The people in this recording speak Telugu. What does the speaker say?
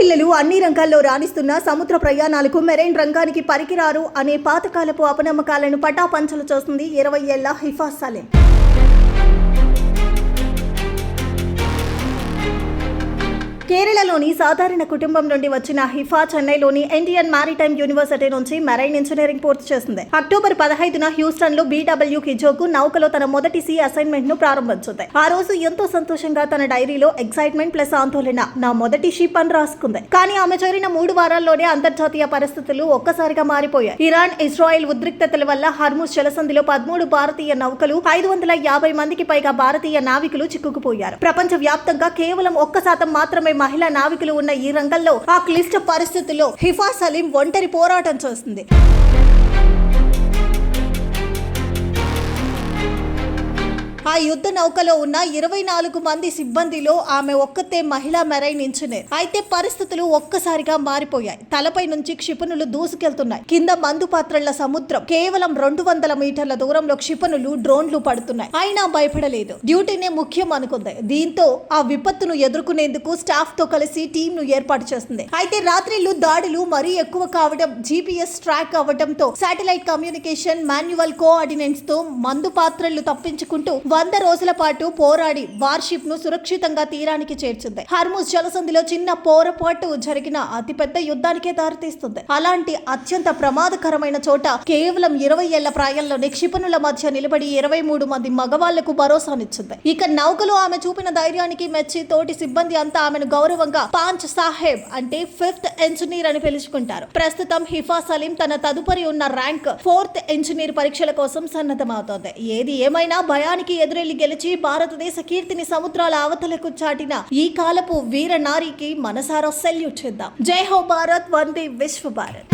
పిల్లలు అన్ని రంగాల్లో రాణిస్తున్న సముద్ర ప్రయాణాలకు మెరైన్ రంగానికి పరికిరారు అనే పాతకాలపు అపనమ్మకాలను పటాపంచలు చేస్తుంది 20 ఏళ్ల హిఫా సలీం. కేరళలోని సాధారణ కుటుంబం నుండి వచ్చిన హిఫా చెన్నైలోని ఇండియన్ మారిటైమ్ యూనివర్సిటీ నుంచి మెరైన్ ఇంజనీరింగ్ పూర్తి చేసింది. అక్టోబర్ 15న హ్యూస్టన్ లో BW కిజోకు నౌకలో తన మొదటి సి అసైన్మెంట్ ను ప్రారంభించింది. ఆ రోజు ఎంతో సంతోషంగా తన డైరీలో ఎక్సైట్మెంట్ ప్లస్ ఆందోళన నా మొదటి షిప్ అని రాసుకుంది. కానీ ఆమె చేరిన 3 వారాల్లోనే అంతర్జాతీయ పరిస్థితులు ఒక్కసారిగా మారిపోయాయి. ఇరాన్ ఇజ్రాయెల్ ఉద్రిక్తతల వల్ల హర్ముజ్ జలసంధిలో 13 భారతీయ నౌకలు 550 మందికి పైగా భారతీయ నావికులు చిక్కుకుపోయారు. ప్రపంచ వ్యాప్తంగా కేవలం 1% మాత్రమే మహిళా నావికులు ఉన్న ఈ రంగంలో ఆ క్లిష్ట పరిస్థితుల్లో హిఫా సలీం ఒంటరి పోరాటం చేస్తుంది. ఆ యుద్ధ నౌకలో ఉన్న 24 మంది సిబ్బందిలో ఆమె ఒక్కతే మహిళా మెరైన్ ఇంజనీర్. అయితే పరిస్థితులు ఒక్కసారిగా మారిపోయాయి. తలపై నుంచి క్షిపణులు దూసుకెళ్తున్నాయి. కింద మందు పాత్రల సముద్రం. కేవలం 200 మీటర్ల దూరంలో క్షిపణులు డ్రోన్లు పడుతున్నాయి. అయినా భయపడలేదు. డ్యూటీనే ముఖ్యం అనుకుంది. దీంతో ఆ విపత్తును ఎదుర్కొనేందుకు స్టాఫ్ తో కలిసి టీమ్ ను ఏర్పాటు చేస్తుంది. అయితే రాత్రిళ్లు దాడులు మరీ ఎక్కువ కావడం, GPS ట్రాక్ అవ్వడంతో శాటిలైట్ కమ్యూనికేషన్, మాన్యువల్ కోఆర్డినేట్స్ తో మందు పాత్రలు తప్పించుకుంటూ 100 రోజుల పాటు పోరాడి వార్షిప్ ను సురక్షితంగా తీరానికి చేర్చింది. హర్ముజ్ జలసంధిలో చిన్న పోరపాటు జరిగిన అతిపెద్ద యుద్ధానికే దారితీస్తుంది. అలాంటి అత్యంత ప్రమాదకరమైన చోట కేవలం 20 ఏళ్ల ప్రాయంలోనే క్షిపణుల మధ్య నిలబడి 23 మంది మగవాళ్లకు భరోసానిచ్చింది. ఇక నౌకలో ఆమె చూపిన ధైర్యానికి మెచ్చి తోటి సిబ్బంది అంతా ఆమెను గౌరవంగా పాంచ్ సాహెబ్ అంటే 5th ఇంజనీర్ అని పిలుచుకుంటారు. ప్రస్తుతం హిఫా సలీం తన తదుపరి ఉన్న ర్యాంక్ 4th ఇంజనీర్ పరీక్షల కోసం సన్నద్ధమవుతోంది. ఏది ఏమైనా భయానికి ఎదురెళ్లి గెలిచి భారతదేశ కీర్తిని సముద్రాల అవతలకు చాటిన ఈ కాలపు వీర నారికి మనసారా సెల్యూట్ చేద్దాం. జై హో భారత్, వందే విశ్వ భారత్.